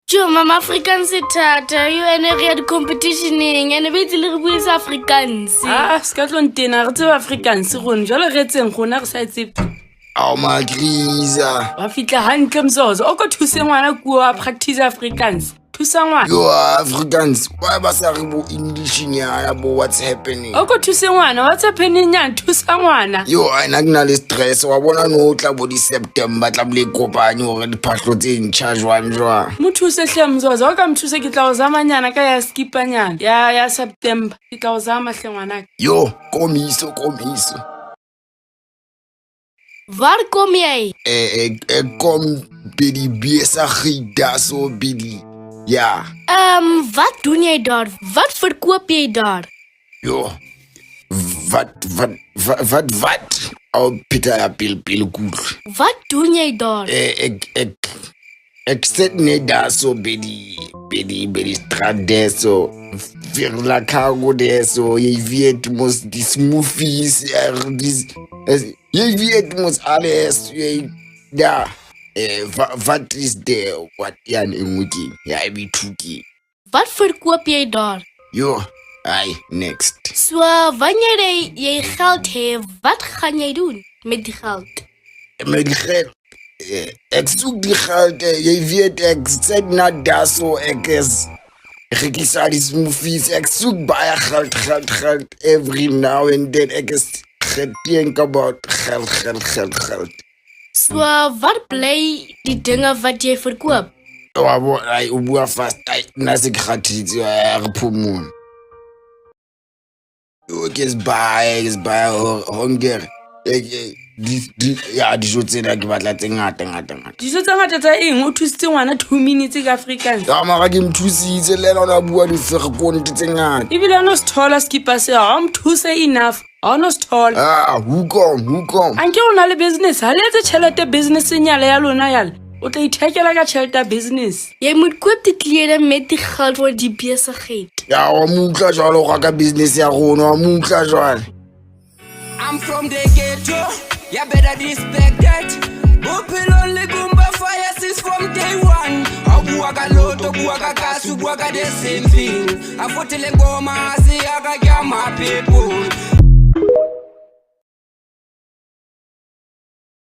Jo, mama Afrikaans se thata, yo ene re ya di-competitioneng, ene ba itse le re bue sa Afrikaans. Ska tlo ntena re tseba Afrikaans gone, jwale re etseng gona re sa etse. Ao Magrisa. Wa fitla hantle Mzozo, o ko thuse ngwana kuo wa practice Afrikaans. Thusa ngwana. Yo Afrikaans, why ba sa re bo English nyana bo what's happening? O ko thuse ngwana, what's happening nyana, thusa ngwana. Yo a ina kena le stress wa bona no tla bo di September tla bole kopanye hore diphahlo tse ntšha jwang. Mo thuse hle Mzozo, o ka mthuse ke tla o zama nyana ka ya skipa nyana. Ya September, ke tla o zama hle ngwana. Yo, komiso. Waar kom jy? Kom by die besigheid so by ja. Wat doen jy daar? Wat verkoop jy daar? Jo. Wat? Au Pieter ja pil goed. Wat doen jy daar? Ek sit net daar so by die straat daar so. Vir la cargo daar so. Jy weet mos die smoothies jy weet mos alles. Ja. Wat is there? Wat yan engweki? Ja, ek be toekie. Wat verkoop jy daar? Jo, next. So, wanneer jy geld het, wat gaan jy doen met die geld? Met die geld? Ek soek die geld, jy weet, ek sit na daar so, ek kies die smoothies, ek soek baie geld, every now and then, ek think about geld. So, wat bly die dinge wat jy verkoop? O bua vast, na se gratis, re phomone. Ek is baie honger. Ja, dijo tsena ke batla tse ngata. Dijo tse ngata tsa eng o thusitse ngwana 2 minutes ka Afrikaans? Ya mara ke mthusitse le ona bua diferkonte tse ngata. Ebile no sthola skipa se ha mthuse enough. Ha no sthola. Who come? Anke o na le business, ha le etse tšhelete business nyale ya lona yale. O tla ithekela ka tšhelete business. Jy moet koop die klere met die geld vir die besigheid. Ja, wa mutla jwalo ga ka business ya rona, wa mutla jwalo. I'm from the ghetto, you better respect that. Bophelo le gumba fire since from day one. Abuaka loto, buaka kasu, buaka the same thing. Afotele ngoma, asi aga my people.